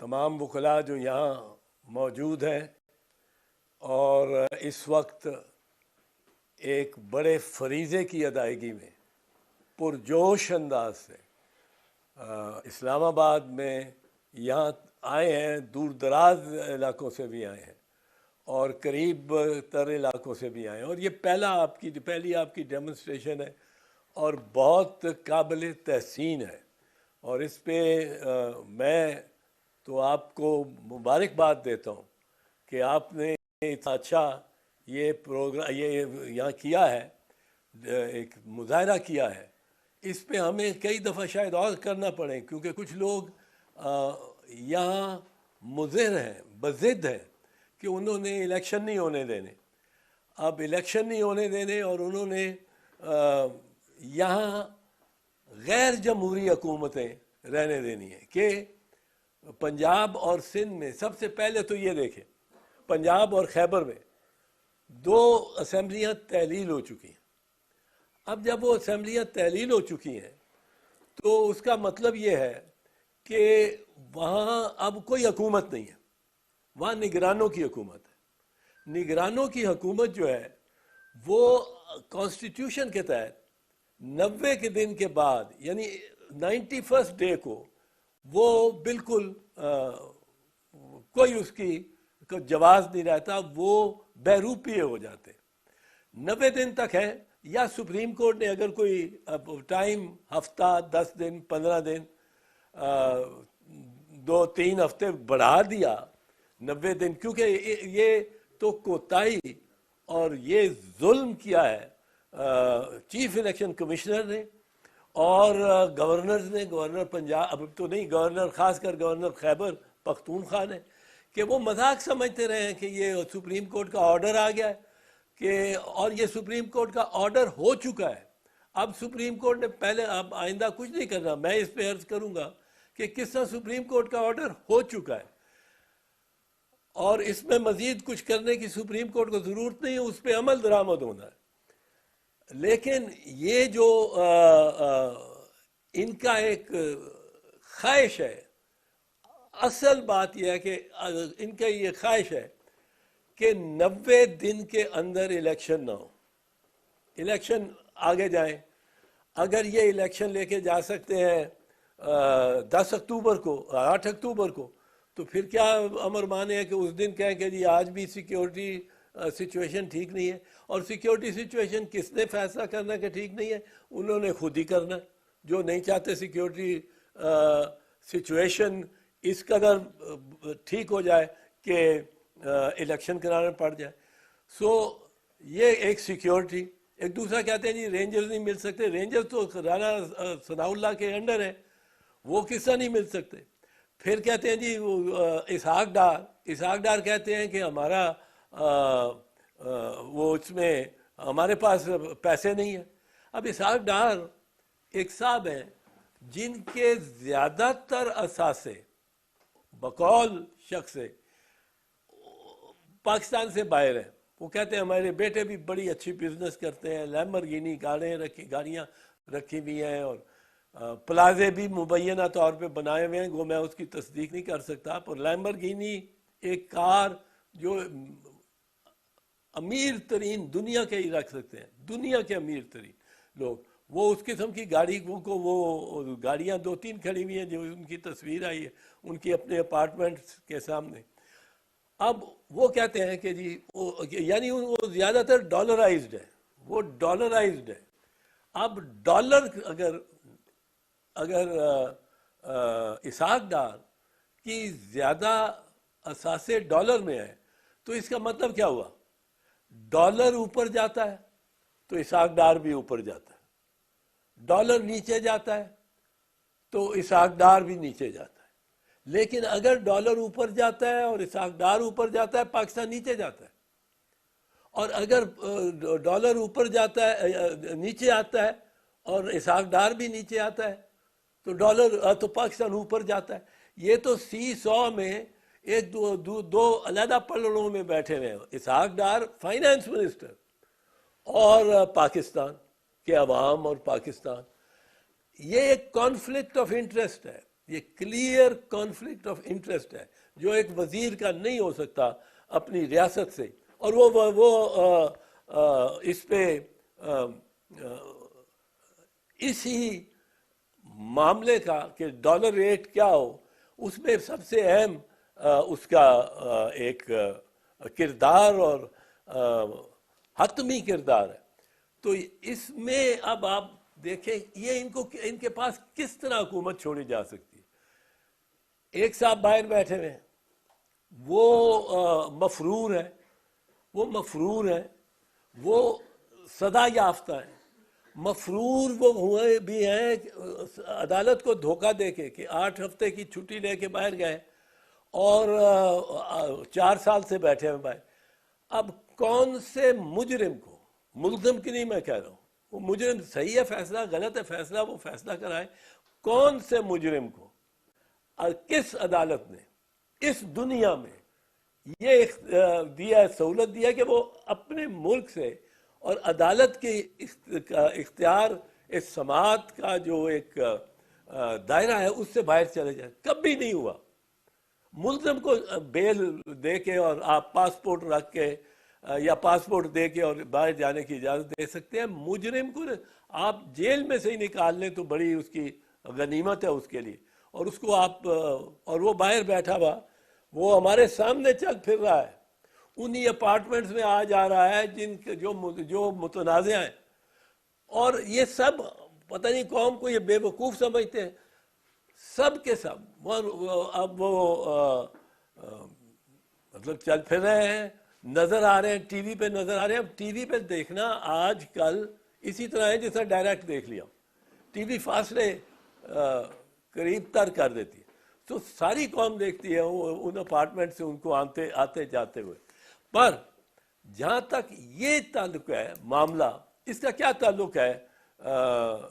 तमाम वकला जो यहाँ मौजूद हैं और इस वक्त एक बड़े फरीज़े की अदायगी में पुरजोश अंदाज से इस्लामाबाद में यहाँ आए हैं, दूर दराज इलाक़ों से भी आए हैं और करीब तर इलाक़ों से भी आए हैं। और ये पहली आपकी डेमोन्स्ट्रेशन है और बहुत काबिल तहसीन है। और इस पे मैं तो आपको मुबारकबाद देता हूँ कि आपने इतना अच्छा ये प्रोग्राम यहाँ किया है, एक मुजाहरा किया है। इस पे हमें कई दफ़ा शायद और करना पड़े, क्योंकि कुछ लोग यहाँ मुज़िर हैं, बज़िद हैं कि उन्होंने इलेक्शन नहीं होने देने। अब इलेक्शन नहीं होने देने और उन्होंने यहाँ गैर जमहूरी हुकूमतें रहने देनी है कि पंजाब और सिंध में सबसे पहले तो ये देखें, पंजाब और खैबर में 2 असम्बलियाँ तहलील हो चुकी हैं। अब जब वो असम्बलियाँ तहलील हो चुकी हैं तो उसका मतलब ये है कि वहाँ अब कोई हुकूमत नहीं है, वहाँ निगरानों की हुकूमत है। निगरानों की हुकूमत जो है वो कॉन्स्टिट्यूशन के तहत 90 के दिन के बाद यानी 91st डे को वो बिल्कुल कोई उसकी को जवाब नहीं रहता, वो बहरूपीय हो जाते। 90 दिन तक है, या सुप्रीम कोर्ट ने अगर कोई टाइम हफ्ता 10 दिन 15 दिन 2-3 हफ्ते बढ़ा दिया 90 दिन, क्योंकि ये तो कोताही और ये जुल्म किया है चीफ इलेक्शन कमिश्नर ने और गवर्नर्स ने, गवर्नर पंजाब अब तो नहीं, गवर्नर खासकर गवर्नर खैबर पख्तूनख्वा ने, कि वो मजाक समझते रहे हैं कि ये सुप्रीम कोर्ट का ऑर्डर आ गया है कि, और ये सुप्रीम कोर्ट का ऑर्डर हो चुका है। अब सुप्रीम कोर्ट ने पहले, अब आइंदा कुछ नहीं करना, मैं इस पे अर्ज करूंगा कि किस तरह सुप्रीम कोर्ट का ऑर्डर हो चुका है और इसमें मजीद कुछ करने की सुप्रीम कोर्ट को ज़रूरत नहीं है, उस पर अमल दरामद होना है। लेकिन ये जो इनका एक ख्वाहिश है, असल बात यह है कि इनका ये ख्वाहिश है कि 90 दिन के अंदर इलेक्शन ना हो, इलेक्शन आगे जाएं। अगर ये इलेक्शन लेके जा सकते हैं 10 अक्टूबर को, 8 अक्टूबर को, तो फिर क्या अमर माने है कि उस दिन कहें कि जी आज भी सिक्योरिटी सिचुएशन ठीक नहीं है। और सिक्योरिटी सिचुएशन किसने फैसला करना कि ठीक नहीं है? उन्होंने खुद ही करना। जो नहीं चाहते सिक्योरिटी सिचुएशन इस कदर ठीक हो जाए कि इलेक्शन कराना पड़ जाए। सो ये एक सिक्योरिटी। एक दूसरा कहते हैं जी रेंजर्स नहीं मिल सकते, रेंजर्स तो राना सनाउल्लाह के अंडर है, वो किस्सा नहीं मिल सकते। फिर कहते हैं जी वो इसहाक डार कहते हैं कि हमारा वो इसमें हमारे पास पैसे नहीं है। अब इसहाक डार एक साहब हैं जिनके ज़्यादातर असासे बकौल शख्स से पाकिस्तान से बाहर हैं। वो कहते हैं हमारे बेटे भी बड़ी अच्छी बिजनेस करते हैं, लैम्बोर्गिनी गाड़ियाँ रखी हुई हैं और प्लाजे भी मुबैना तौर पे बनाए हुए हैं। वो मैं उसकी तस्दीक नहीं कर सकता, पर लैम्बोर्गिनी एक कार जो अमीर तरीन दुनिया के ही रख सकते हैं, दुनिया के अमीर तरीन लोग, वो उस किस्म की गाड़ी को, वो गाड़ियाँ 2-3 खड़ी हुई हैं जो उनकी तस्वीर आई है उनकी अपने अपार्टमेंट्स के सामने। अब वो कहते हैं कि जी वो यानी वो ज़्यादातर डॉलराइज्ड है, वो डॉलराइज्ड है। अब डॉलर अगर इसहाक डार की ज़्यादा असासे डॉलर में है तो इसका मतलब क्या हुआ? डॉलर ऊपर जाता है तो इसहाक डार भी ऊपर जाता है, डॉलर नीचे जाता है तो इसहाक डार भी नीचे जाता है। लेकिन अगर डॉलर ऊपर जाता है और इसहाक डार ऊपर जाता है, पाकिस्तान नीचे जाता है। और अगर डॉलर ऊपर जाता है, नीचे आता है और इसहाक डार भी नीचे आता है तो पाकिस्तान ऊपर जाता है। ये तो सी-सॉ में एक दो अलग पलड़ों में बैठे हुए हैं, इसहाक डार फाइनेंस मिनिस्टर और पाकिस्तान के अवाम और पाकिस्तान। ये एक कॉन्फ्लिक्ट ऑफ इंटरेस्ट है, ये क्लियर कॉन्फ्लिक्ट ऑफ इंटरेस्ट है जो एक वजीर का नहीं हो सकता अपनी रियासत से। और इस पे इसी मामले का कि डॉलर रेट क्या हो, उसमें सबसे अहम उसका एक किरदार और हतमी किरदार है। तो इसमें अब आप देखें ये इनके पास किस तरह हुकूमत छोड़ी जा सकती है। एक साहब बाहर बैठे हुए हैं, वो मफरूर है, वो सदा याफ्ता है। मफरूर वो हुए भी हैं अदालत को धोखा देके कि 8 हफ्ते की छुट्टी लेके बाहर गए और 4 साल से बैठे हैं बाहर। अब कौन से मुजरिम को, मुल्ज़िम की नहीं मैं कह रहा हूँ, वो मुजरिम सही है फैसला, गलत है फैसला, वो फैसला कराए। कौन से मुजरिम को और किस अदालत ने इस दुनिया में ये दिया, सहूलत दिया कि वो अपने मुल्क से और अदालत के इख्तियार इस समात का जो एक दायरा है उससे बाहर चले जाए? कभी नहीं हुआ। मुल्ज़िम को बेल दे के और आप पासपोर्ट रख के या पासपोर्ट दे के और बाहर जाने की इजाज़त दे सकते हैं। मुजरिम को आप जेल में से ही निकाल लें तो बड़ी उसकी गनीमत है उसके लिए। और उसको आप, और वो बाहर बैठा हुआ, वो हमारे सामने चल फिर रहा है, उन्हीं अपार्टमेंट्स में आ जा रहा है जिनके जो मुतनाज़ हैं। और ये सब पता नहीं कौम को ये बेवकूफ़ समझते हैं, सब के सब। अब वो मतलब चल फिर रहे हैं, नज़र आ रहे हैं, टीवी पे नज़र आ रहे हैं। अब टीवी पे देखना आजकल इसी तरह है जैसा डायरेक्ट देख लिया, टीवी फासले करीब तर कर देती है। तो सारी कौम देखती है उन अपार्टमेंट से उनको आते जाते हुए। पर जहाँ तक ये ताल्लुक है मामला, इसका क्या ताल्लुक है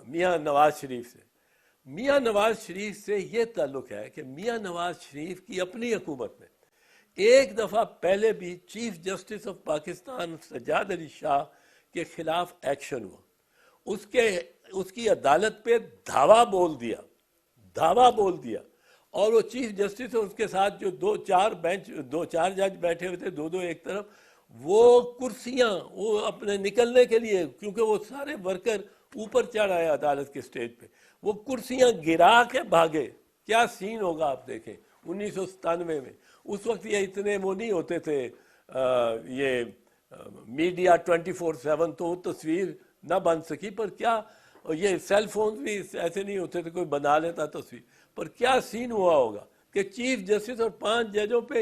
मियाँ नवाज शरीफ से? मियाँ नवाज शरीफ से ये ताल्लुक है कि मियाँ नवाज शरीफ की अपनी हुकूमत में एक दफ़ा पहले भी chief justice of Pakistan Sajjad Ali Shah के खिलाफ एक्शन हुआ। उसकी अदालत पे धावा बोल दिया और वो चीफ जस्टिस और उसके साथ जो 2-4 जज बैठे हुए थे, दो एक तरफ, वो कुर्सियां वो अपने निकलने के लिए, क्योंकि वो सारे वर्कर ऊपर चढ़ आए अदालत के स्टेज पे, वो कुर्सियां गिरा के भागे। क्या सीन होगा आप देखें 1997 में। उस वक्त ये इतने वो नहीं होते थे ये मीडिया 24/7, तो वो तस्वीर ना बन सकी। पर क्या ये सेल फोन भी ऐसे नहीं होते थे, कोई बना लेता तस्वीर। पर क्या सीन हुआ होगा कि चीफ जस्टिस और 5 जजों पे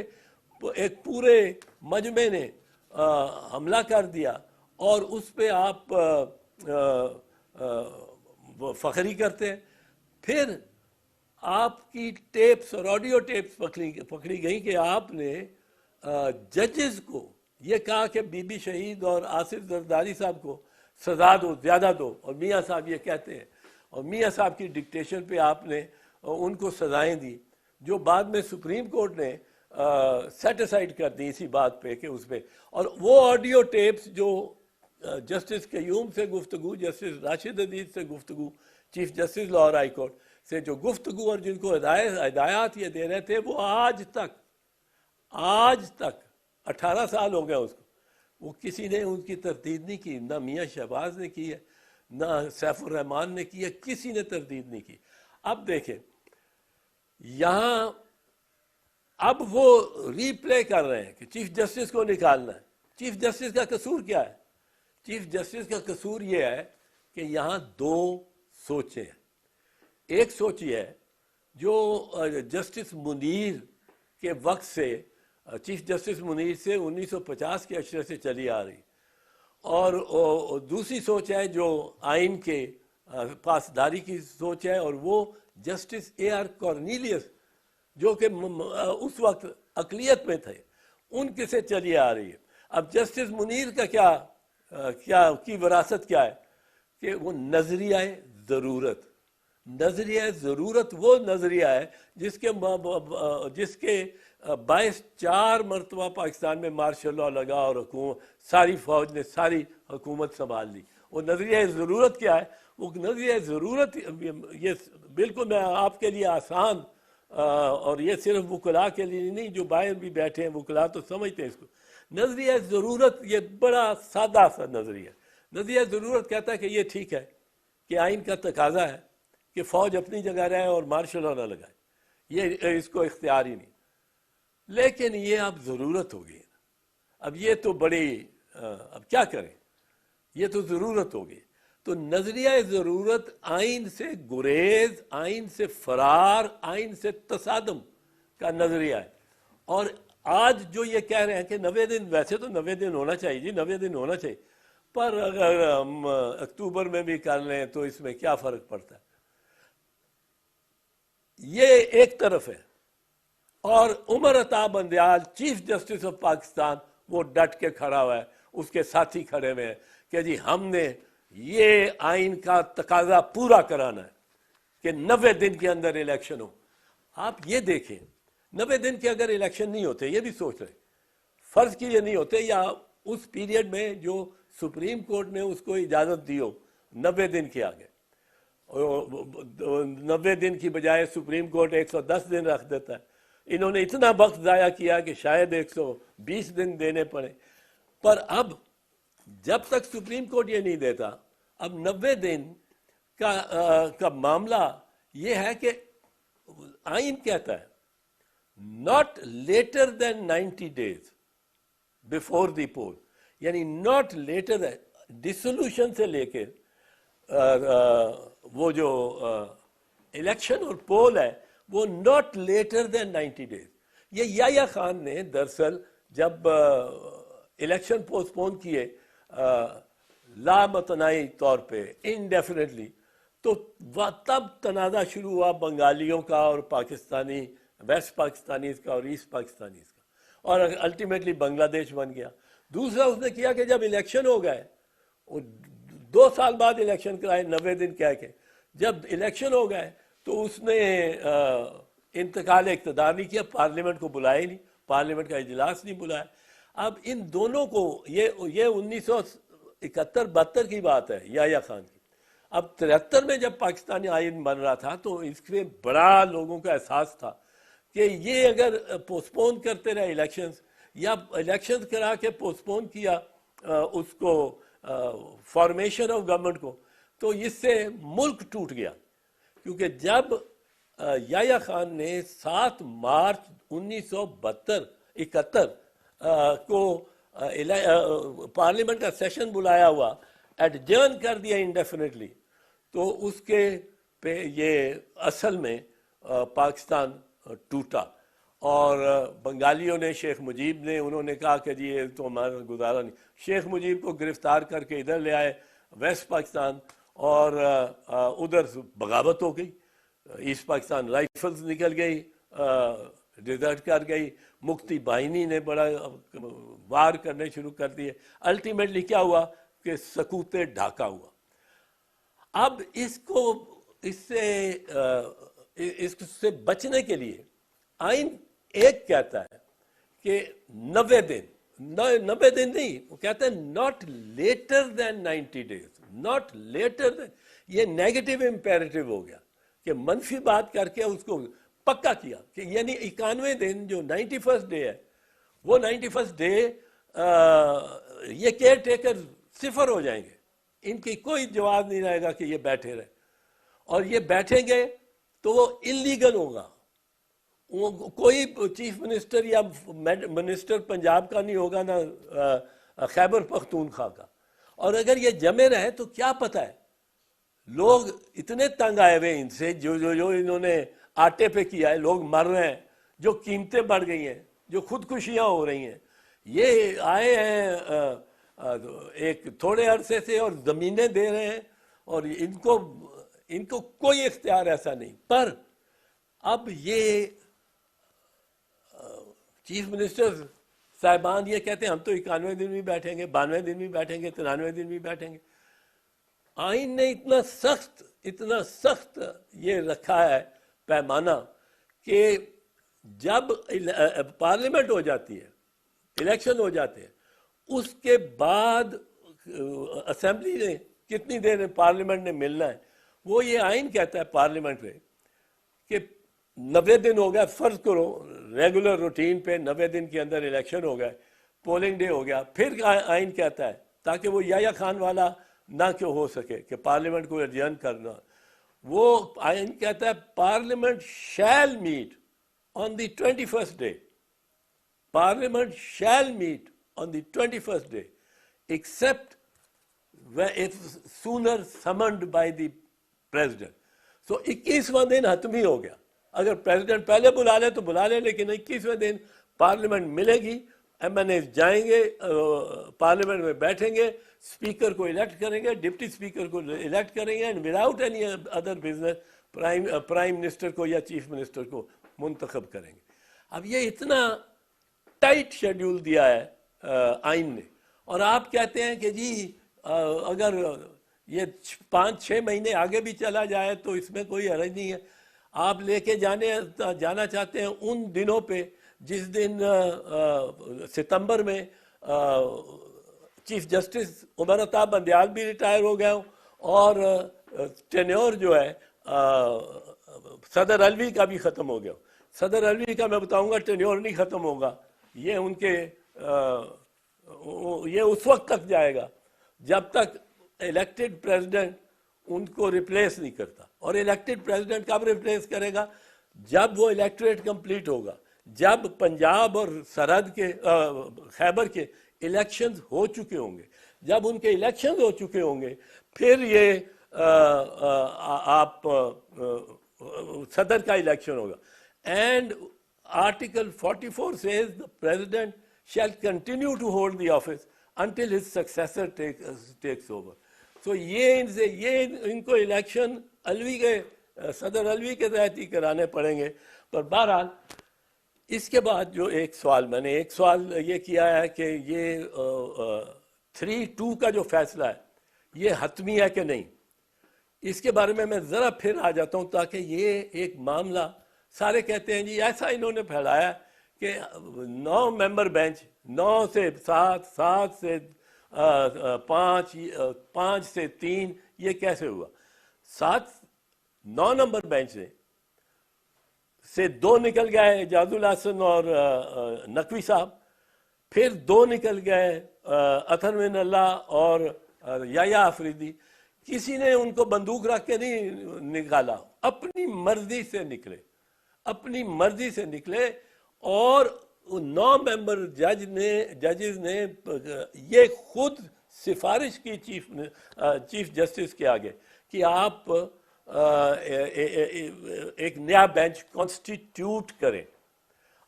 एक पूरे मजमे ने हमला कर दिया और उस पे आप फखरी करते हैं। फिर आपकी टेप्स और ऑडियो टेप्स पकड़ी गई कि आपने जजेस को ये कहा कि बीबी शहीद और आसिफ जरदारी साहब को सजा दो, ज़्यादा दो, और मियाँ साहब ये कहते हैं, और मियाँ साहब की डिक्टेशन पे आपने उनको सजाएं दी, जो बाद में सुप्रीम कोर्ट ने सेट असाइड कर दी इसी बात पे कि उस पर। और वो ऑडियो टेप्स जो जस्टिस कयूम से गुफ्तगू, जस्टिस राशिद अजीज से गुफ्तगू, chief justice Lahore high court से जो गुफ्तगू और जिनको हिदायत ये दे रहे थे, वो आज तक 18 साल हो गए उसको, वो किसी ने उनकी तरदीद नहीं की। ना मियाँ शहबाज ने की है, ना सैफुर रहमान ने की है, किसी ने तरदीद नहीं की। अब देखें यहाँ अब वो रीप्ले कर रहे हैं कि चीफ जस्टिस को निकालना है। चीफ जस्टिस का कसूर क्या है? चीफ जस्टिस का कसूर ये है कि यहाँ 2 सोचें हैं। एक सोच ये है जो जस्टिस मुनीर के वक्त से, चीफ जस्टिस मुनीर से 1950 के अशरे से चली आ रही, और दूसरी सोच है जो आइन के पासदारी की सोच है, और वो जस्टिस AR कॉर्नेलियस जो कि उस वक्त अकलियत में थे, उनके से चली आ रही है। अब जस्टिस मुनीर का क्या की विरासत क्या है कि वो नजरिया ज़रूरत वो नजरिया है जिसके बायस 4 मरतबा पाकिस्तान में मार्शल लॉ लगा और सारी फौज ने सारी हुकूमत संभाल ली, वो नजरिया ज़रूरत क्या है? वो नजरिया ज़रूरत ये बिल्कुल मैं आपके लिए आसान और ये सिर्फ वकला के लिए नहीं, जो बाहर भी बैठे हैं वकला तो समझते हैं इसको। नजरिया ज़रूरत ये बड़ा सादा सा नजरिया। नजरिया ज़रूरत कहता है कि ये ठीक है कि आइन का तकाजा है कि फ़ौज अपनी जगह रहे और मार्शल लॉ ना लगाए, ये इसको इख्तियार ही नहीं। लेकिन ये अब ज़रूरत हो गई, अब ये तो बड़ी अब क्या करें, ये तो ज़रूरत हो गई। तो नजरिया ज़रूरत आइन से गुरेज, आइन से फरार, आइन से तसादम का नजरिया है। और आज जो ये कह रहे हैं कि 90 दिन, वैसे तो 90 दिन होना चाहिए जी, 90 दिन होना चाहिए, पर अगर हम अक्टूबर में भी कर लें तो इसमें क्या फ़र्क पड़ता है? ये एक तरफ है। और Umar Ata Bandial chief justice of Pakistan वो डट के खड़ा हुआ है, उसके साथी खड़े हुए हैं कि जी हमने ये आइन का तकाजा पूरा कराना है कि 90 दिन के अंदर इलेक्शन हो। आप ये देखें, 90 दिन के अगर इलेक्शन नहीं होते, ये भी सोच रहे, फर्ज की ये नहीं होते, या उस पीरियड में जो सुप्रीम कोर्ट ने उसको इजाज़त दी हो 90 दिन के आगे, 90 दिन की बजाय सुप्रीम कोर्ट 110 दिन रख देता है। इन्होंने इतना वक्त ज़ाया किया कि शायद 120 दिन देने पड़े। पर अब जब तक सुप्रीम कोर्ट ये नहीं देता, अब 90 दिन का मामला ये है कि आइन कहता है not later than 90 days before the poll, यानी नॉट लेटर डिसोल्यूशन से लेके वो जो इलेक्शन और पोल है वो नॉट लेटर देन 90 डेज। ये याह्या खान ने दरअसल जब इलेक्शन पोस्टपोन किए लामतनाई तौर पे इनडेफिनेटली, तो तब तनाज़ा शुरू हुआ बंगालियों का और पाकिस्तानी, वेस्ट पाकिस्तानीज़ का और ईस्ट पाकिस्तानीज़ का, और अल्टीमेटली बांग्लादेश बन गया। दूसरा उसने किया कि जब इलेक्शन हो गए, 2 साल बाद इलेक्शन कराए 90 दिन कह के, जब इलेक्शन हो गए तो उसने इंतकाल इक़्तिदार नहीं किया, पार्लियामेंट को बुलाया ही नहीं, पार्लियामेंट का इजलास नहीं बुलाया। अब इन दोनों को ये 1971-72 की बात है याह्या खान की। अब 73 में जब पाकिस्तानी आइन बन रहा था तो इसमें बड़ा लोगों का एहसास था कि ये अगर पोस्टपोन करते रहे इलेक्शंस, या इलेक्शंस करा के पोस्टपोन किया उसको फॉर्मेशन ऑफ गवर्नमेंट को, तो इससे मुल्क टूट गया। क्योंकि जब याह्या खान ने 7 मार्च 1971 को पार्लियामेंट का सेशन बुलाया हुआ एडजर्न कर दिया इंडेफिनेटली, तो उसके पे ये असल में पाकिस्तान टूटा। और बंगालियों ने, शेख मुजीब ने, उन्होंने कहा कि जी ये तो हमारा गुजारा नहीं। शेख मुजीब को गिरफ्तार करके इधर ले आए वेस्ट पाकिस्तान, और उधर बगावत हो गई, ईस्ट पाकिस्तान राइफल्स निकल गई, डिजर्ट कर गई, मुक्ति बाहिनी ने बड़ा वार करने शुरू कर दिए। अल्टीमेटली क्या हुआ कि सकूते ढाका हुआ। अब इससे बचने के लिए आइन एक कहता है कि 90 दिन, 90 दिन नहीं, वो कहते हैं not later than 90 days, not later than. ये नेगेटिव इंपेरेटिव हो गया कि मनफी बात करके उसको पक्का किया कि यानी 91 दिन जो 91st डे है, वो 91st डे ये केयर टेकर सिफर हो जाएंगे, इनकी कोई जवाब नहीं रहेगा कि ये बैठे रहे, और ये बैठेंगे तो वो इलीगल होगा। वो कोई चीफ मिनिस्टर या मिनिस्टर पंजाब का नहीं होगा, ना खैबर पख्तूनख्वा का। और अगर ये जमे रहे तो क्या पता है, लोग इतने तंग आए हुए इनसे, जो इन्होंने आटे पे किया है, लोग मर रहे हैं, जो कीमतें बढ़ गई हैं, जो खुदकुशियां हो रही हैं। ये आए हैं एक थोड़े अरसे से और ज़मीनें दे रहे हैं, और इनको कोई इख्तियार ऐसा नहीं। पर अब ये चीफ मिनिस्टर साहिबान ये कहते हैं हम तो 91 दिन भी बैठेंगे, 92 दिन भी बैठेंगे, 93 दिन भी बैठेंगे। आइन ने इतना सख्त ये रखा है पैमाना कि जब पार्लियामेंट हो जाती है, इलेक्शन हो जाते हैं, उसके बाद असेंबली ने कितनी देर में पार्लियामेंट ने मिलना है। वो ये आइन कहता है पार्लियामेंट में कि 90 दिन हो गया, फर्ज करो रेगुलर रूटीन पे 90 दिन के अंदर इलेक्शन हो गया, पोलिंग डे हो गया, फिर आइन कहता है ताकि वो या खान वाला ना क्यों हो सके कि पार्लियामेंट को एडजर्न करना, वो आइन कहता है parliament shall meet on the 21st day, parliament shall meet on the 21st day except if sooner summoned by the president. So 21वां दिन हतमी हो गया, अगर प्रेसिडेंट पहले बुला ले तो बुला ले, लेकिन 21वें दिन पार्लियामेंट मिलेगी, एमएनए जाएंगे, पार्लियामेंट में बैठेंगे, स्पीकर को इलेक्ट करेंगे, डिप्टी स्पीकर को इलेक्ट करेंगे, and without any other business prime minister को या चीफ मिनिस्टर को मुंतखब करेंगे। अब ये इतना टाइट शेड्यूल दिया है आइन ने, और आप कहते हैं कि जी अगर ये 5-6 महीने आगे भी चला जाए तो इसमें कोई हर्ज नहीं है। आप लेके जाना चाहते हैं उन दिनों पे जिस दिन सितंबर में चीफ जस्टिस उमर अता बंदयाल भी रिटायर हो गया और टेन्योर जो है सदर अलवी का भी ख़त्म हो गया। सदर अलवी का मैं बताऊंगा टेन्योर नहीं ख़त्म होगा, ये उनके ये उस वक्त तक जाएगा जब तक इलेक्टेड प्रेसिडेंट उनको रिप्लेस नहीं करता। और इलेक्टेड प्रेसिडेंट कब रिप्लेस करेगा? जब वो इलेक्टोरेट कंप्लीट होगा, जब पंजाब और सरहद के खैबर के इलेक्शंस हो चुके होंगे, जब उनके इलेक्शंस हो चुके होंगे, फिर ये आप सदर का इलेक्शन होगा। And article 44 says the president shall continue to hold the office until his successor takes over. So ये इनको इलेक्शन अलवी के सदर अलवी के तहत ही कराने पड़ेंगे। पर बहरहाल इसके बाद जो मैंने एक सवाल ये किया है कि ये 3-2 का जो फैसला है ये हतमी है कि नहीं, इसके बारे में मैं ज़रा फिर आ जाता हूँ, ताकि ये एक मामला सारे कहते हैं जी ऐसा इन्होंने फैलाया कि 9 मेंबर बेंच, 9 से 7, 7 से 5, 5 से 3, ये कैसे हुआ? 9 नंबर बेंच से 2 निकल गए जाजुल हसन और नकवी साहब, फिर 2 निकल गए अथर मिन अल्लाह और याया अफरीदी। किसी ने उनको बंदूक रख के नहीं निकाला, अपनी मर्जी से निकले, अपनी मर्जी से निकले। और 9 मेंबर जजेस ने ये खुद सिफारिश की चीफ जस्टिस के आगे कि आप एक नया बेंच कॉन्स्टिट्यूट करें।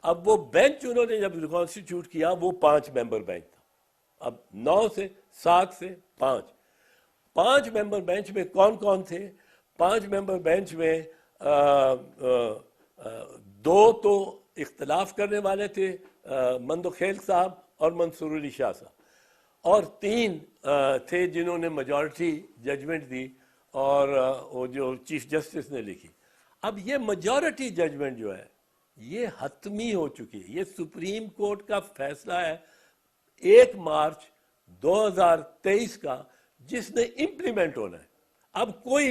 अब वो बेंच उन्होंने जब कॉन्स्टिट्यूट किया वो 5 मेंबर बेंच था। अब 9 से 7 से 5 मेंबर बेंच में कौन कौन थे? 5 मेंबर बेंच में 2 तो इख्तलाफ करने वाले थे, मंदोखेल साहब और मंसूर अली शाह साहब, और 3 थे जिन्होंने मेजॉरिटी जजमेंट दी और वो जो चीफ जस्टिस ने लिखी। अब ये मेजॉरिटी जजमेंट जो है ये हतमी हो चुकी है। ये सुप्रीम कोर्ट का फैसला है 1 मार्च 2023 का, जिसने इम्प्लीमेंट होना है। अब कोई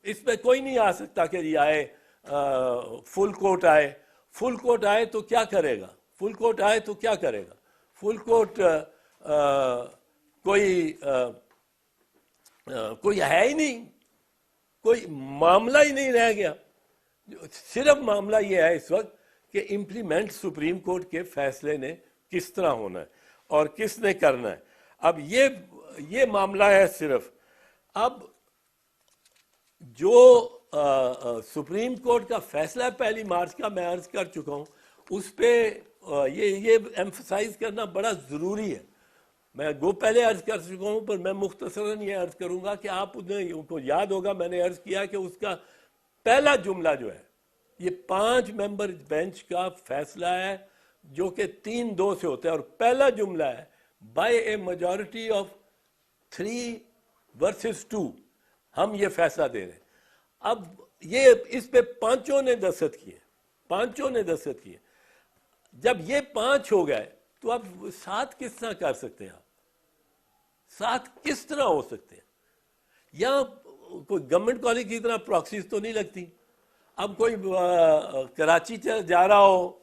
इसमें कोई नहीं आ सकता कि ये आए फुल कोर्ट आए। फुल कोर्ट आए तो क्या करेगा? फुल कोर्ट आए तो क्या करेगा? फुल कोर्ट कोई है ही नहीं, कोई मामला ही नहीं रह गया। सिर्फ मामला ये है इस वक्त कि इम्प्लीमेंट सुप्रीम कोर्ट के फैसले ने किस तरह होना है और किसने करना है। अब ये मामला है सिर्फ। अब जो सुप्रीम कोर्ट का फैसला 1 मार्च का मैं अर्ज कर चुका हूँ, उस पर ये एम्फसाइज करना बड़ा ज़रूरी है। मैं वो पहले अर्ज कर चुका हूँ, पर मैं मुख्तसरन ये अर्ज करूँगा कि आप उनको याद होगा मैंने अर्ज किया कि उसका पहला जुमला जो है ये 5 मेंबर बेंच का फैसला है जो कि 3-2 से होता है, और पहला जुमला है by a majority of 3 versus 2 हम ये फैसला दे रहे हैं। अब ये इस पे 5 ने दस्तखत किए, 5 ने दस्तखत किए। जब ये 5 हो गए तो अब 7 किस तरह कर सकते हैं? आप साथ किस तरह हो सकते हैं? यहाँ कोई गवर्नमेंट कॉलेज की तरह प्रॉक्सीज तो नहीं लगती। अब कोई कराची जा रहा हो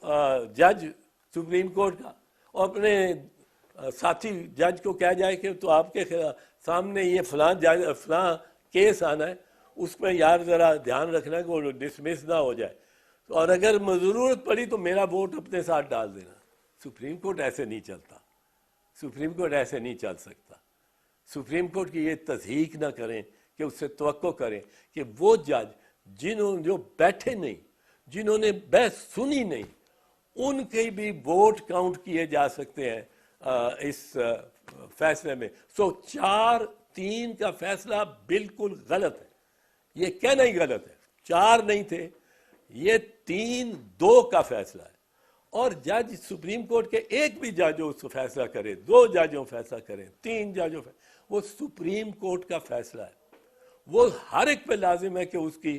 जज सुप्रीम कोर्ट का और अपने साथी जज को कह जाए कि तो आपके सामने ये फलां केस आना है, उसमें यार ज़रा ध्यान रखना कि वो डिसमिस ना हो जाए, तो और अगर ज़रूरत पड़ी तो मेरा वोट अपने साथ डाल देना। सुप्रीम कोर्ट ऐसे नहीं चलता, सुप्रीम कोर्ट ऐसे नहीं चल सकता। सुप्रीम कोर्ट की ये तस्दीक ना करें कि उससे तवक्को करें कि वो जज जिन्होंने जो बैठे नहीं, जिन्होंने बहस सुनी नहीं, उनके भी वोट काउंट किए जा सकते हैं इस फैसले में। सो 4-3 का फैसला बिल्कुल गलत है, ये कहना ही गलत है। 4 नहीं थे, ये 3-2 का फैसला है। और जज सुप्रीम कोर्ट के एक भी जज उसको फैसला करे, 2 जजों फैसला करें, 3 जजों, वो सुप्रीम कोर्ट का फैसला है। वो हर एक पे लाजिम है कि उसकी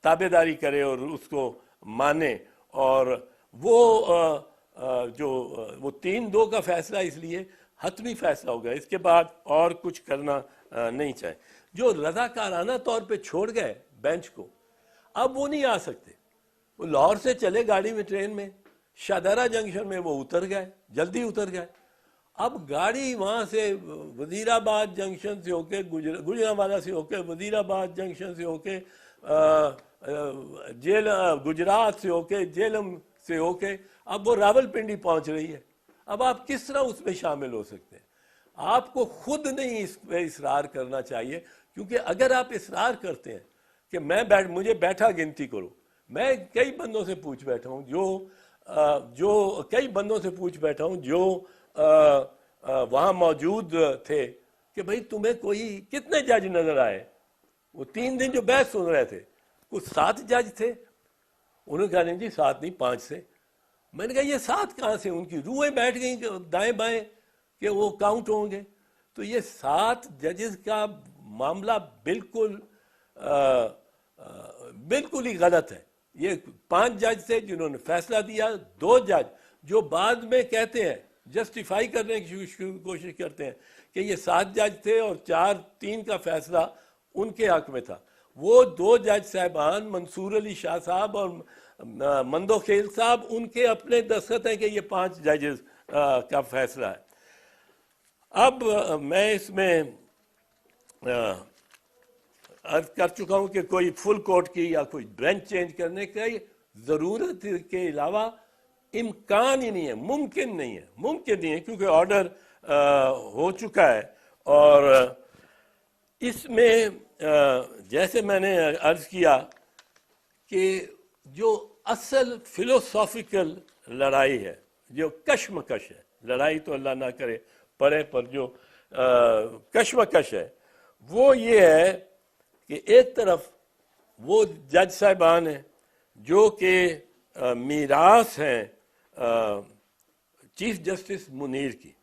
ताबेदारी करे और उसको माने। और वो जो वो 3-2 का फैसला इसलिए हतमी फैसला हो गया, इसके बाद और कुछ करना नहीं चाहिए। जो रजाकाराना तौर पे छोड़ गए बेंच को, अब वो नहीं आ सकते। वो लाहौर से चले गाड़ी में, ट्रेन में, शाहदरा जंक्शन में वो उतर गए, जल्दी उतर गए। अब गाड़ी वहाँ से वजीराबाद जंक्शन से होके गुजरांवाला से होके वजीराबाद जंक्शन से होके जेल गुजरात से होके जेलम से होके अब वो रावलपिंडी पहुँच रही है। अब आप किस तरह उसमें शामिल हो सकते हैं? आपको खुद नहीं इस पर इसरार करना चाहिए, क्योंकि अगर आप इसरार करते हैं कि मुझे बैठा गिनती करो, मैं कई बंदों से पूछ बैठा हूँ जो कई बंदों से पूछ बैठा हूँ जो वहाँ मौजूद थे कि भाई तुम्हें कितने जज नजर आए? वो 3 दिन जो बहस सुन रहे थे, कुछ 7 जज थे। उन्होंने कहा नहीं जी 7 नहीं 5 थे। मैंने कहा ये 7 कहाँ से? उनकी रूहें बैठ गई दाएं बाएं कि वो काउंट होंगे। तो ये 7 जजेस का मामला बिल्कुल बिल्कुल ही गलत है। ये 5 जज थे जिन्होंने फैसला दिया, 2 जज जो बाद में कहते हैं, जस्टिफाई करने की कोशिश करते हैं कि ये 7 जज थे और 4-3 का फैसला उनके हक में था। वो 2 जज साहबान मंसूर अली शाह साहब और मंदोखेल साहब, उनके अपने दस्तखत हैं कि ये 5 जजेस का फैसला है। अब मैं इसमें अर्ज कर चुका हूं कि कोई फुल कोर्ट की या कोई बेंच चेंज करने की ज़रूरत के अलावा इम्कान ही नहीं है, मुमकिन नहीं है, क्योंकि ऑर्डर हो चुका है। और इसमें जैसे मैंने अर्ज किया कि जो असल फिलोसॉफिकल लड़ाई है, जो कश्मकश है, लड़ाई तो अल्लाह ना करे पड़े, पर जो कश्मकश है वो ये है कि एक तरफ वो जज साहिबान हैं जो कि मीरास हैं चीफ जस्टिस मुनीर की,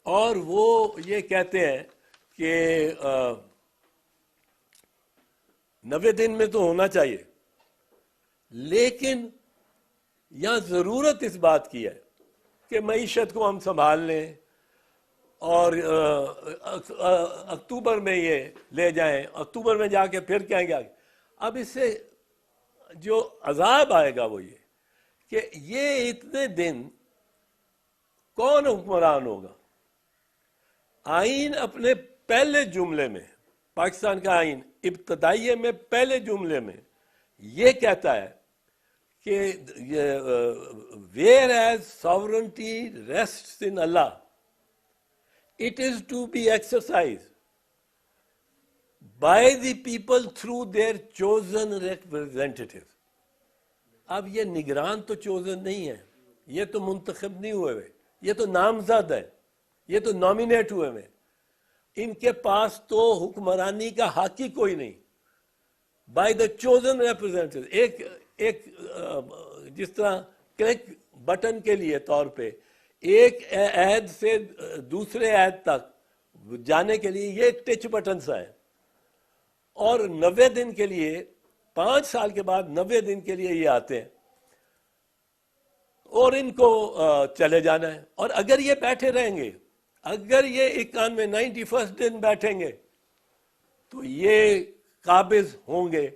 और वो ये कहते हैं कि 90 दिन में तो होना चाहिए, लेकिन यहाँ ज़रूरत इस बात की है कि मईशत को हम संभाल लें और अक्टूबर में ये ले जाएं, अक्टूबर में जाके फिर कहेंगे। अब इससे जो अजाब आएगा वो ये कि ये इतने दिन कौन हुक्मरान होगा? आइन अपने पहले जुमले में, पाकिस्तान का आइन इब्तदाइये में पहले जुमले में ये कहता है कि whereas sovereignty rests in Allah, it is to be exercised by the people through their chosen representatives. अब ये निगरान तो चोजन नहीं है, ये तो मुंतखब नहीं हुए हुए, ये तो नामजद है, ये तो नॉमिनेट हुए हुए। इनके पास तो हुक्मरानी का हक ही कोई नहीं। बाय द चोजन रिप्रेजेंटेटिव, एक जिस तरह क्लिक बटन के लिए तौर पे एक ऐद से दूसरे ऐद तक जाने के लिए ये एक टच बटन सा है, और 90 दिन के लिए, 5 साल के बाद 90 दिन के लिए ये आते हैं और इनको चले जाना है। और अगर ये बैठे रहेंगे, अगर ये 91 दिन बैठेंगे तो ये काबिज होंगे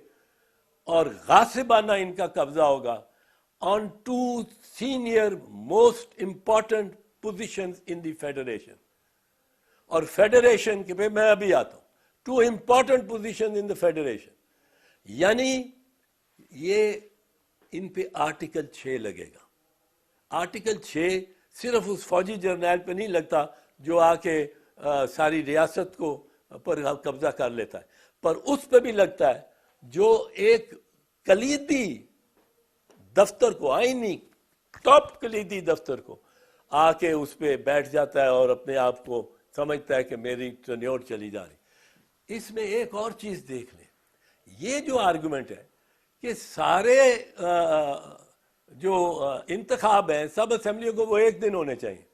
और गासिबाना इनका कब्जा होगा on 2 senior most important positions in the federation. और फेडरेशन के पे मैं अभी आता हूं, 2 important positions in the federation, यानी ये इन पे आर्टिकल 6 लगेगा। आर्टिकल 6 सिर्फ उस फौजी जर्नैल पे नहीं लगता जो आके सारी रियासत को पर कब्जा कर लेता है, पर उस पे भी लगता है जो एक कलीदी दफ्तर को, आईनी टॉप कलीदी दफ्तर को आके उस पे बैठ जाता है और अपने आप को समझता है कि मेरी टर्न्योर चली जा रही। इसमें एक और चीज देख लें, ये जो आर्गुमेंट है कि सारे जो इंतखाब हैं सब असेंबलियों को वो एक दिन होने चाहिए,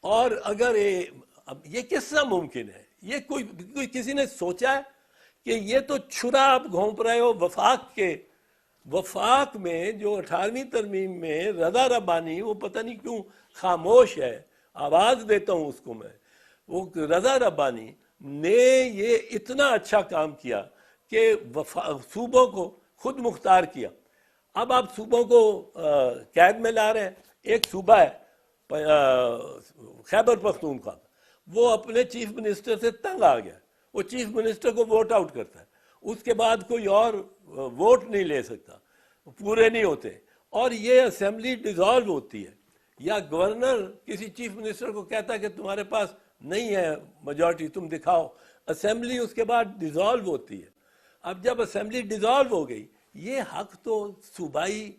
और अगर ये किस तरह मुमकिन है? ये कोई किसी ने सोचा है कि ये तो छुरा आप घोंप रहे हो वफाक के। वफाक में जो 18वीं तरमीम में रजा रब्बानी, वो पता नहीं क्यों खामोश है, आवाज देता हूं उसको मैं, वो रजा रब्बानी ने ये इतना अच्छा काम किया कि सूबों को खुद मुख्तार किया। अब आप सूबों को कैद में ला रहे हैं। एक सूबा है खैबर पख्तूनख्वा, वो अपने चीफ मिनिस्टर से तंग आ गया, वो चीफ मिनिस्टर को वोट आउट करता है, उसके बाद कोई और वोट नहीं ले सकता, पूरे नहीं होते, और ये असेंबली डिसॉल्व होती है। या गवर्नर किसी चीफ मिनिस्टर को कहता है कि तुम्हारे पास नहीं है मेजॉरिटी, तुम दिखाओ, असेंबली उसके बाद डिसॉल्व होती है। अब जब असेंबली डिसॉल्व हो गई, ये हक तो सूबाई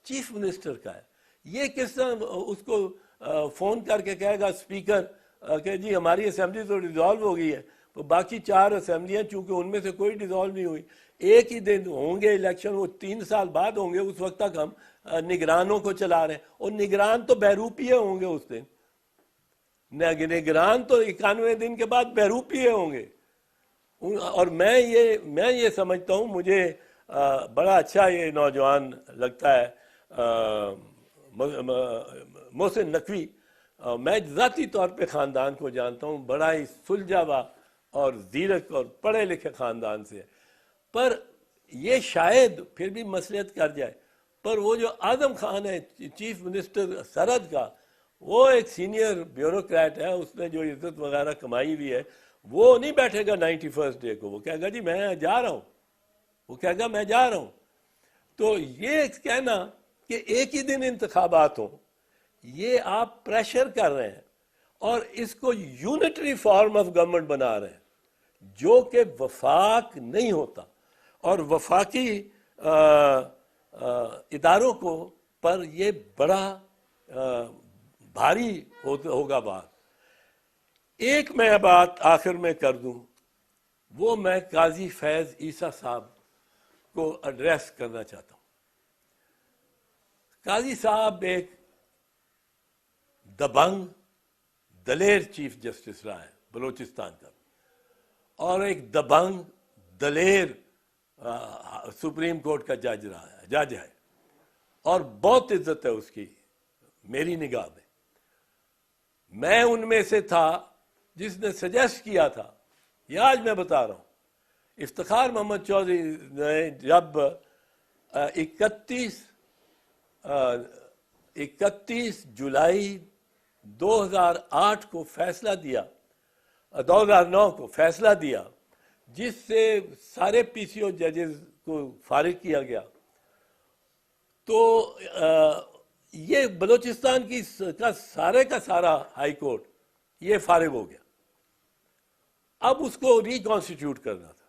चीफ मिनिस्टर का है। ये किस तरह उसको फोन करके कहेगा स्पीकर कि जी हमारी असेंबली तो डिसॉल्व हो गई है, तो बाकी 4 असेंबलियां चूंकि उनमें से कोई डिसॉल्व नहीं हुई, एक ही दिन होंगे इलेक्शन, वो 3 साल बाद होंगे, उस वक्त तक हम निगरानों को चला रहे हैं, और निगरान तो बहरूपिये होंगे उस दिन, निगरान तो 91 दिन के बाद बहरूपिये होंगे। और मैं ये समझता हूँ, मुझे बड़ा अच्छा ये नौजवान लगता है मोहसिन नकवी। मैं ज़ाती तौर पे ख़ानदान को जानता हूँ, बड़ा ही सुलझा हुआ और ज़ीरक और पढ़े लिखे ख़ानदान से, पर ये शायद फिर भी मसलियत कर जाए। पर वो जो आज़म खान है चीफ मिनिस्टर सरहद का, वो एक सीनियर ब्यूरोक्रेट है, उसने जो इज्जत वगैरह कमाई हुई है, वो नहीं बैठेगा 91 डे को, वो कहेगा जी मैं जा रहा हूँ, वो कहेगा मैं जा रहा हूँ। तो ये कहना कि एक ही दिन इंतखाबात हों, ये आप प्रेशर कर रहे हैं और इसको यूनिटरी फॉर्म ऑफ गवर्नमेंट बना रहे हैं, जो कि वफाक नहीं होता, और वफाकी इदारों को पर ये बड़ा भारी होगा बात। एक मैं बात आखिर में कर दूं, वो मैं काजी फैज ईसा साहब को एड्रेस करना चाहता हूं। काजी साहब एक दबंग दलेर चीफ जस्टिस रहा है बलूचिस्तान का, और एक दबंग दलेर सुप्रीम कोर्ट का जज है, और बहुत इज्जत है उसकी मेरी निगाह में। मैं उनमें से था जिसने सजेस्ट किया था, ये आज मैं बता रहा हूं, इफ्तिखार मोहम्मद चौधरी ने जब 31 जुलाई 2008 को फैसला दिया, 2009 को फैसला दिया, जिससे सारे पीसीओ जजेस को फारिग किया गया, तो ये बलूचिस्तान का सारा हाई कोर्ट ये फारिग हो गया। अब उसको रिकॉन्स्टिट्यूट करना था।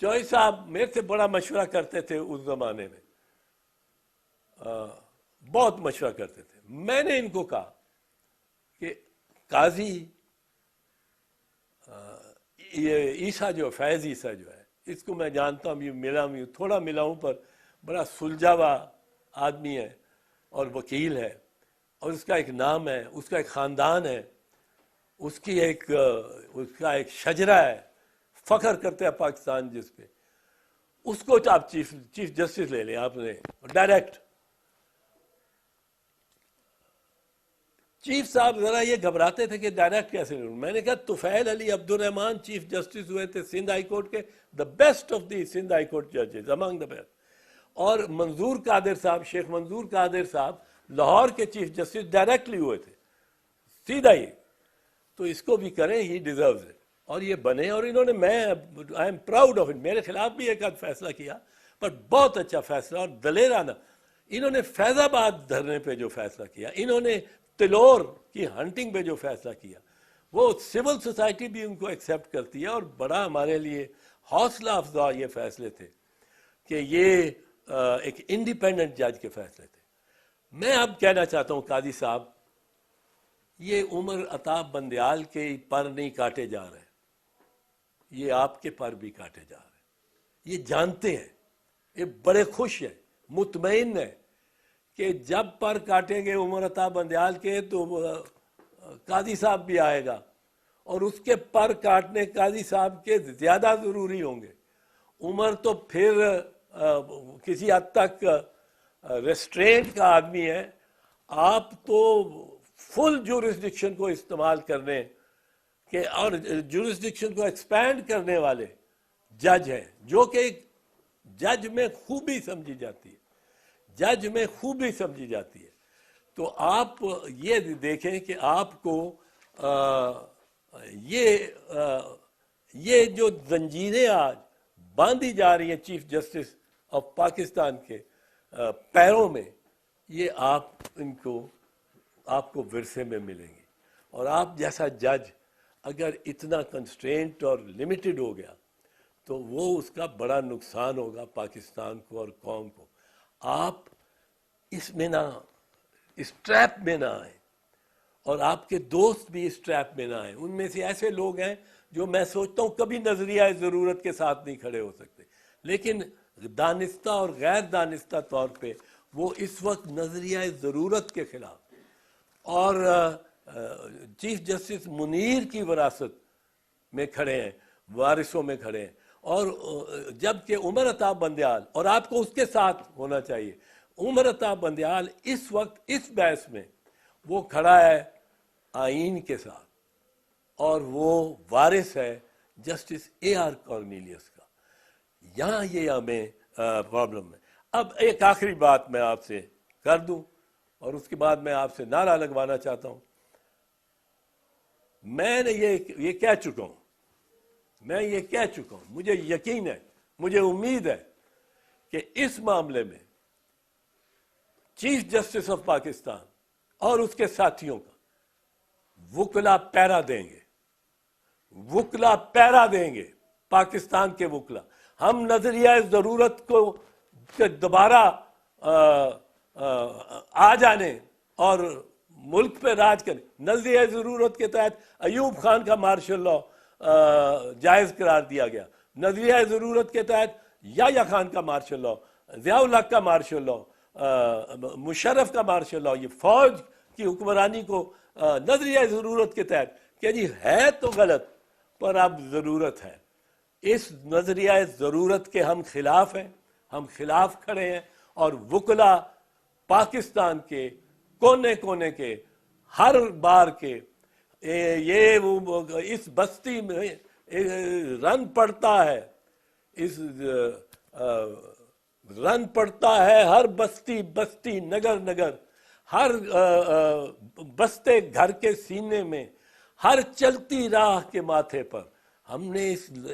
चौधरी साहब मेरे से बड़ा मशवरा करते थे उस जमाने में, बहुत मशवरा करते थे। मैंने इनको कहा कि काजी ये ईसा जो फैज ईसा जो है, इसको मैं जानता हूँ, मिला हूँ, थोड़ा मिला हूँ, पर बड़ा सुलझावा आदमी है और वकील है, और उसका एक नाम है, उसका एक ख़ानदान है, उसका एक शजरा है, फ़ख्र करते हैं पाकिस्तान जिस पे, उसको आप चीफ जस्टिस ले लें आपने डायरेक्ट। चीफ साहब जरा ये घबराते थे कि डायरेक्ट कैसे लूँ। मैंने कहा तुफैल अली अब्दुल रहमान चीफ जस्टिस हुए थे सिंध हाई कोर्ट के, the best of the Sindh high court जजेस, अमंग द बेस्ट। और मंजूर कादिर साहब, शेख मंजूर कादिर साहब लाहौर के चीफ जस्टिस डायरेक्टली हुए थे, सीधा ही। तो इसको भी करें, ही डिजर्व्स इट। और ये बने, और इन्होंने, मैं I am proud of it, मेरे खिलाफ भी एक आध फैसला किया पर बहुत अच्छा फैसला और दलेराना। इन्होंने फैजाबाद धरने पे जो फैसला किया, इन्होंने तिलोर की हंटिंग पे जो फैसला किया, वो सिविल सोसाइटी भी उनको एक्सेप्ट करती है। और बड़ा हमारे लिए हौसला अफजा ये फैसले थे कि ये एक इंडिपेंडेंट जज के फैसले थे। मैं अब कहना चाहता हूँ काजी साहब, ये उमर अताब बंदयाल के पर नहीं काटे जा रहे, ये आपके पर भी काटे जा रहे। ये जानते हैं, ये बड़े खुश हैं, मुतमईन है कि जब पर काटेंगे उमर अताब बंदयाल के तो काजी साहब भी आएगा, और उसके पर काटने काजी साहब के ज़्यादा ज़रूरी होंगे। उमर तो फिर किसी हद तक रेस्ट्रेंट का आदमी है, आप तो फुल जुरिस्डिक्शन को इस्तेमाल करने के और जुरिस्डिक्शन को एक्सपैंड करने वाले जज हैं, जो कि जज में खूबी समझी जाती है, जज में खूबी समझी जाती है। तो आप ये देखें कि आपको ये जो जंजीरें आज बांधी जा रही हैं चीफ जस्टिस ऑफ पाकिस्तान के पैरों में, ये आपको विरसे में मिलेंगी। और आप जैसा जज अगर इतना कंस्ट्रेंट और लिमिटेड हो गया तो वो उसका बड़ा नुकसान होगा पाकिस्तान को और कौम को। आप इसमें ना, इस ट्रैप में ना आए, और आपके दोस्त भी इस ट्रैप में ना आए। उनमें से ऐसे लोग हैं जो मैं सोचता हूँ कभी नजरिया ज़रूरत के साथ नहीं खड़े हो सकते, लेकिन दानिस्ता और गैर दानिस्ता तौर पे वो इस वक्त नजरिया ज़रूरत के खिलाफ और चीफ जस्टिस मुनीर की विरासत में खड़े हैं, वारिसों में खड़े हैं। और जबकि उमर अताब बंदयाल, और आपको उसके साथ होना चाहिए, उमर अताब बंदयाल इस वक्त इस बहस में वो खड़ा है आईन के साथ, और वो वारिस है जस्टिस AR कॉर्नेलियस का। यहाँ ये हमें प्रॉब्लम है। अब एक आखिरी बात मैं आपसे कर दूं और उसके बाद मैं आपसे नारा लगवाना चाहता हूं। मैंने ये कह चुका हूं, मैं ये कह चुका हूं, मुझे यकीन है, मुझे उम्मीद है कि इस मामले में चीफ जस्टिस ऑफ पाकिस्तान और उसके साथियों का वुकला पैरा देंगे, वुकला पैरा देंगे, पाकिस्तान के वुकला। हम नजरिया ज़रूरत को दोबारा आ जाने और मुल्क पे राज करने, नजरिया ज़रूरत के तहत अयूब खान का मार्शल लॉ जायज़ करार दिया गया, नजरिया ज़रूरत के तहत याह्या खान का मार्शल लॉ, ज़ियाउल हक का मार्शल लॉ, मुशर्रफ का मार्शल लॉ, ये फौज की हुक्मरानी को नजरिया ज़रूरत के तहत कि जी है तो गलत पर अब ज़रूरत है। इस नजरिया ज़रूरत के हम खिलाफ हैं, हम खिलाफ खड़े हैं। और वुकला पाकिस्तान के कोने कोने के हर बार के ये वो इस बस्ती में रन पड़ता है, इस रन पड़ता है हर बस्ती बस्ती नगर नगर, हर बस्ते घर के सीने में, हर चलती राह के माथे पर। हमने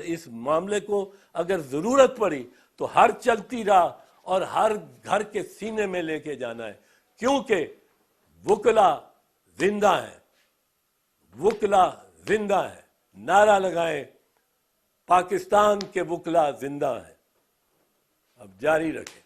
इस मामले को अगर ज़रूरत पड़ी तो हर चलती राह और हर घर के सीने में लेके जाना है, क्योंकि वुकला जिंदा है, वुकला जिंदा है। नारा लगाएं, पाकिस्तान के वुकला जिंदा है। अब जारी रखें।